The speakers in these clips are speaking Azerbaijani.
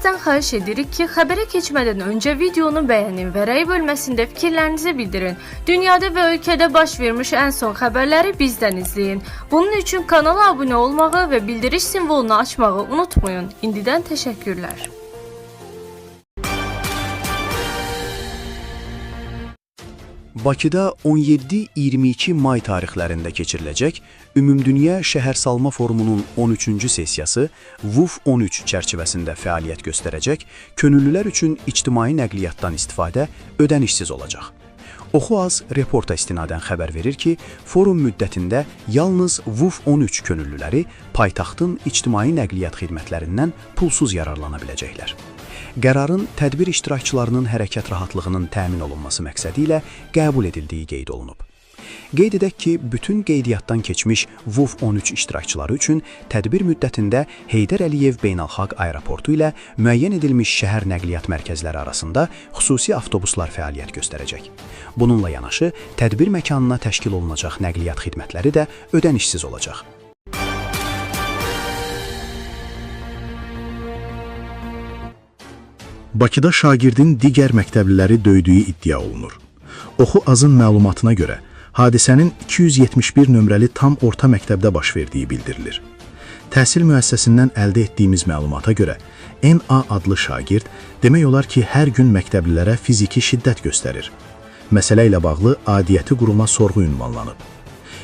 Sizdən xahiş edirik ki, xəbərə keçmədən öncə videonu bəyənin və rəy bölməsində fikirlərinizi bildirin. Dünyada və ölkədə baş vermiş ən son xəbərləri bizdən izləyin. Bunun üçün kanala abunə olmağı və bildiriş simvolunu açmağı unutmayın. İndidən təşəkkürlər. Bakıda 17-22 may tarixlərində keçiriləcək Ümumdünya Şəhərsalma Forumunun 13-cü sessiyası WUF 13 çərçivəsində fəaliyyət göstərəcək, könüllülər üçün ictimai nəqliyyatdan istifadə ödənişsiz olacaq. Oxu-az reporta istinadən xəbər verir ki, forum müddətində yalnız WUF 13 könüllüləri paytaxtın ictimai nəqliyyat xidmətlərindən pulsuz yararlana biləcəklər. Qərarın tədbir iştirakçılarının hərəkət rahatlığının təmin olunması məqsədi ilə qəbul edildiyi qeyd olunub. Qeyd edək ki, bütün qeydiyyatdan keçmiş WUF 13 iştirakçıları üçün tədbir müddətində Heydər Əliyev Beynəlxalq Aeroportu ilə müəyyən edilmiş şəhər nəqliyyat mərkəzləri arasında xüsusi avtobuslar fəaliyyət göstərəcək. Bununla yanaşı, tədbir məkanına təşkil olunacaq nəqliyyat xidmətləri də ödənişsiz olacaq. Bakıda şagirdin digər məktəbliləri döydüyü iddia olunur. Oxu-azın məlumatına görə, hadisənin 271 nömrəli tam orta məktəbdə baş verdiyi bildirilir. Təhsil müəssisəsindən əldə etdiyimiz məlumata görə, N.A. adlı şagird demək olar ki, hər gün məktəblilərə fiziki şiddət göstərir. Məsələ ilə bağlı aidiyyəti quruma sorğu ünvanlanıb.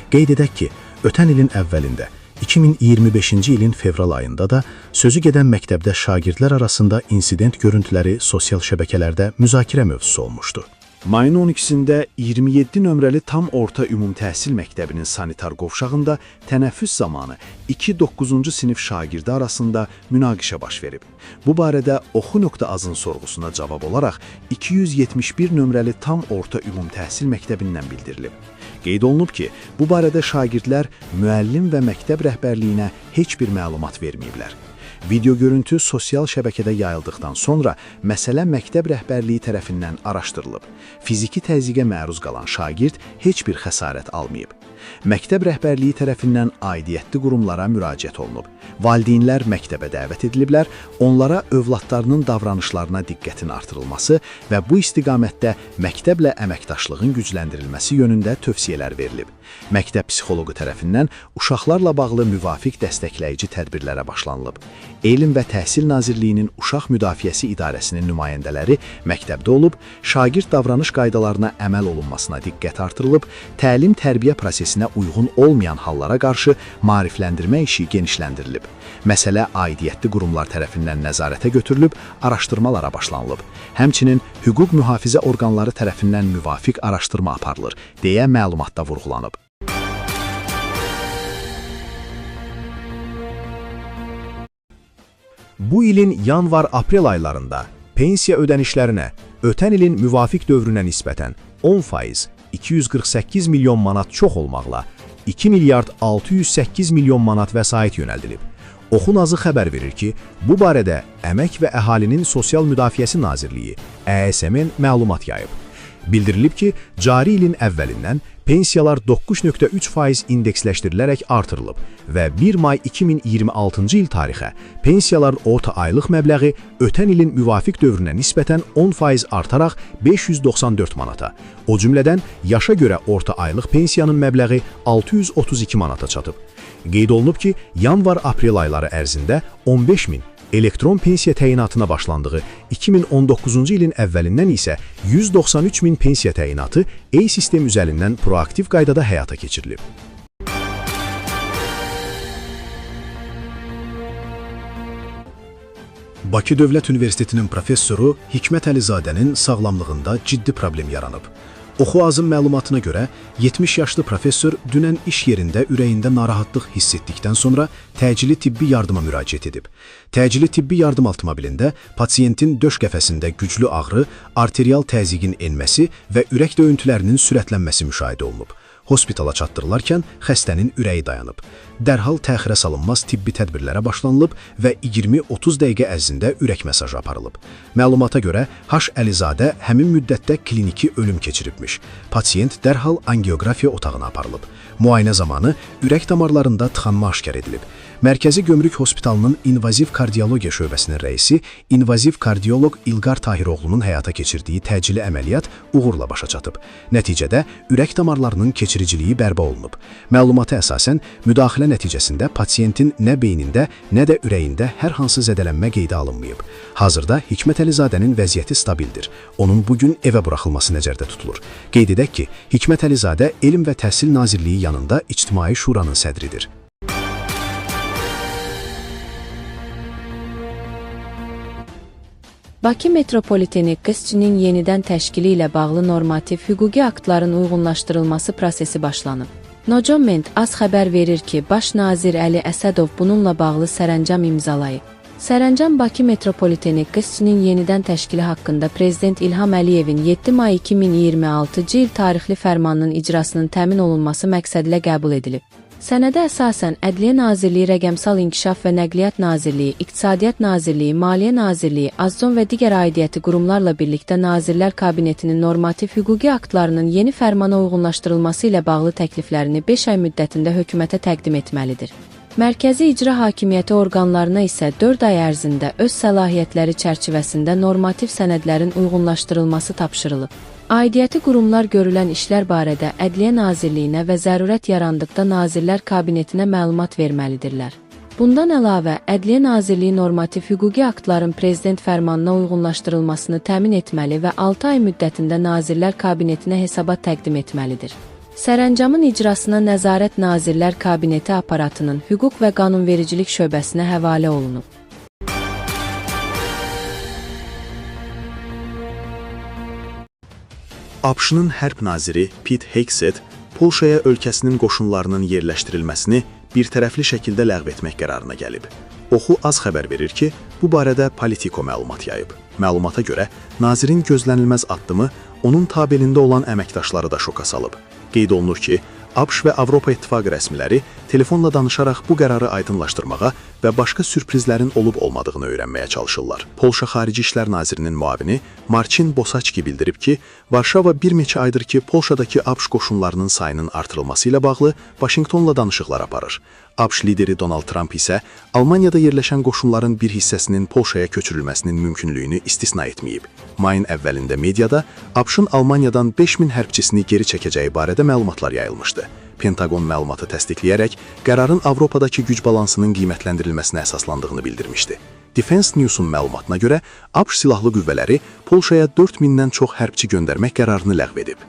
Qeyd edək ki, ötən ilin əvvəlində 2025-ci ilin fevral ayında da sözü gedən məktəbdə şagirdlər arasında insident görüntüləri sosial şəbəkələrdə müzakirə mövzusu olmuşdu. Mayın 12-sində 27 nömrəli tam orta ümum təhsil məktəbinin sanitar qovşağında tənəffüs zamanı 2-9-cu sinif şagirdi arasında münaqişə baş verib. Bu barədə Oxu.azın sorğusuna cavab olaraq 271 nömrəli tam orta ümum təhsil məktəbindən bildirilib. Qeyd olunub ki, bu barədə şagirdlər müəllim və məktəb rəhbərliyinə heç bir məlumat verməyiblər. Video görüntü sosial şəbəkədə yayıldıqdan sonra məsələ məktəb rəhbərliyi tərəfindən araşdırılıb. Fiziki təzyiqə məruz qalan şagird heç bir xəsarət almayıb. Məktəb rəhbərliyi tərəfindən aidiyyətli qurumlara müraciət olunub. Valideynlər məktəbə dəvət ediliblər, onlara övladlarının davranışlarına diqqətin artırılması və bu istiqamətdə məktəblə əməkdaşlığın gücləndirilməsi yönündə tövsiyələr verilib. Məktəb psixoloqu tərəfindən uşaqlarla bağlı müvafiq dəstəkləyici tədbirlərə başlanılıb. Elm və Təhsil Nazirliyinin Uşaq Müdafiəsi İdarəsinin nümayəndələri məktəbdə olub, şagird davranış qaydalarına əməl olunmasına diqqət artırılıb, təlim-tərbiyə prosesinə uyğun olmayan hallara qarşı maarifləndirmə işi genişləndirilib. Məsələ aidiyyətli qurumlar tərəfindən nəzarətə götürülüb, araşdırmalara başlanılıb. Həmçinin hüquq mühafizə orqanları tərəfindən müvafiq araşdırma aparılır, deyə məlumatda vurğulanıb. Bu ilin yanvar-aprel aylarında pensiya ödənişlərinə ötən ilin müvafiq dövrünə nisbətən 10%, 248 milyon manat çox olmaqla 2 milyard 608 milyon manat vəsait yönəldilib. Oxu.azı xəbər verir ki, bu barədə Əmək və Əhalinin Sosial Müdafiəsi Nazirliyi, ƏSM-in məlumat yayıb. Bildirilib ki, cari ilin əvvəlindən pensiyalar 9,3% indeksləşdirilərək artırılıb və 1 may 2026-cı il tarixə pensiyalar orta aylıq məbləği ötən ilin müvafiq dövrünə nisbətən 10% artaraq 594 manata, o cümlədən yaşa görə orta aylıq pensiyanın məbləği 632 manata çatıb. Qeyd olunub ki, yanvar-aprel ayları ərzində 15 min elektron pensiya təyinatına başlandığı 2019-cu ilin əvvəlindən isə 193 min pensiya təyinatı e-sistem üzərindən proaktiv qaydada həyata keçirilib. Bakı Dövlət Universitetinin professoru Hikmət Əlizadənin sağlamlığında ciddi problem yaranıb. Oxu.azın məlumatına görə 70 yaşlı professor dünən iş yerində ürəyində narahatlıq hiss etdikdən sonra təcili tibbi yardıma müraciət edib. Təcili tibbi yardım avtomobilində pasiyentin döş qəfəsində güclü ağrı, arterial təzyiqin enməsi və ürək döyüntülərinin sürətlənməsi müşahidə olunub. Hospitala çatdırılarkən xəstənin ürəyi dayanıb. dərhal təxirə salınmaz tibbi tədbirlərə başlanılıb və 20-30 dəqiqə ərzində ürək masajı aparılıb. Məlumata görə H. Əlizadə həmin müddətdə kliniki ölüm keçiribmiş. Pasiyent dərhal angiografiya otağına aparılıb. Müayinə zamanı ürək damarlarında tıxanma aşkar edilib. Mərkəzi Gömrük Hospitalının İnvaziv Kardiologiya şöbəsinin rəisi, invaziv kardioloq İlqar Tahiroğlunun həyata keçirdiyi təcili əməliyyat uğurla başa çatıb. Nəticədə ürək damarlarının keçiriciliyi bərpa olunub. Məlumata əsasən, müdaxilə nəticəsində pasiyentin nə beynində, nə də ürəyində hər hansı zədələnmə qeydə alınmayıb. Hazırda Hikmət Əlizadənin vəziyyəti stabildir. Onun bugün evə buraxılması nəzərdə tutulur. Qeyd edək ki, Hikmət Əlizadə Elm və Təhsil Nazirliyi yanında İctimai Şuranın sədridir. Bakı Metropoliteni QİSÇİ-nin yenidən təşkili ilə bağlı normativ hüquqi aktların uyğunlaşdırılması prosesi başlanıb. Nocoment az xəbər verir ki, Baş nazir Əli Əsədov bununla bağlı sərəncam imzalayıb. Sərəncam Bakı Metropoliteni QİSÇİ-nin yenidən təşkili haqqında Prezident İlham Əliyevin 7 may 2026-cı il tarixli fərmanının icrasının təmin olunması məqsədilə qəbul edilib. Sənədə əsasən Ədliyyə Nazirliyi, Rəqəmsal İnkişaf və Nəqliyyat Nazirliyi, İqtisadiyyat Nazirliyi, Maliyyə Nazirliyi, Azzon və digər aidiyyəti qurumlarla birlikdə Nazirlər Kabinetinin normativ hüquqi aktlarının yeni fərmana uyğunlaşdırılması ilə bağlı təkliflərini 5 ay müddətində hökumətə təqdim etməlidir. Mərkəzi icra hakimiyyəti orqanlarına isə 4 ay ərzində öz səlahiyyətləri çərçivəsində normativ sənədlərin uyğunlaşdırılması tapşırılıb. Aidiyyəti qurumlar görülən işlər barədə Ədliyyə Nazirliyinə və zərurət yarandıqda Nazirlər Kabinetinə məlumat verməlidirlər. Bundan əlavə, Ədliyyə Nazirliyi normativ hüquqi aktların Prezident fərmanına uyğunlaşdırılmasını təmin etməli və 6 ay müddətində Nazirlər Kabinetinə hesabat təqdim etməlidir. Sərəncamın icrasına Nəzarət Nazirlər Kabineti aparatının Hüquq və Qanunvericilik şöbəsinə həvalə olunub. ABŞ-nın hərb naziri Pete Hegseth Polşaya ölkəsinin qoşunlarının yerləşdirilməsini birtərəfli şəkildə ləğv etmək qərarına gəlib. Oxu az xəbər verir ki, bu barədə Politico məlumat yayıb. Məlumata görə, nazirin gözlənilməz addımı onun tabelində olan əməkdaşları da şoka salıb. Qeyd olunur ki, ABŞ və Avropa İttifaqı rəsmiləri telefonla danışaraq bu qərarı aydınlaşdırmağa və başqa sürprizlərin olub-olmadığını öyrənməyə çalışırlar. Polşa Xarici İşlər Nazirinin müavini Marcin Bosaçki bildirib ki, Varşava bir neçə aydır ki, Polşadakı ABŞ qoşunlarının sayının artırılması ilə bağlı Vaşinqtonla danışıqlar aparır. ABŞ lideri Donald Trump isə Almaniyada yerləşən qoşunların bir hissəsinin Polşaya köçürülməsinin mümkünlüyünü istisna etməyib. Mayın əvvəlində mediada ABŞ-ın Almaniyadan 5000 hərbçisini geri çəkəcəyi barədə məlumatlar yayılmışdı. Pentagon məlumatı təsdiqləyərək qərarın Avropadakı güc balansının qiymətləndirilməsinə əsaslandığını bildirmişdi. Defense News-un məlumatına görə, ABŞ silahlı qüvvələri Polşaya 4000-dən çox hərbçi göndərmək qərarını ləğv edib.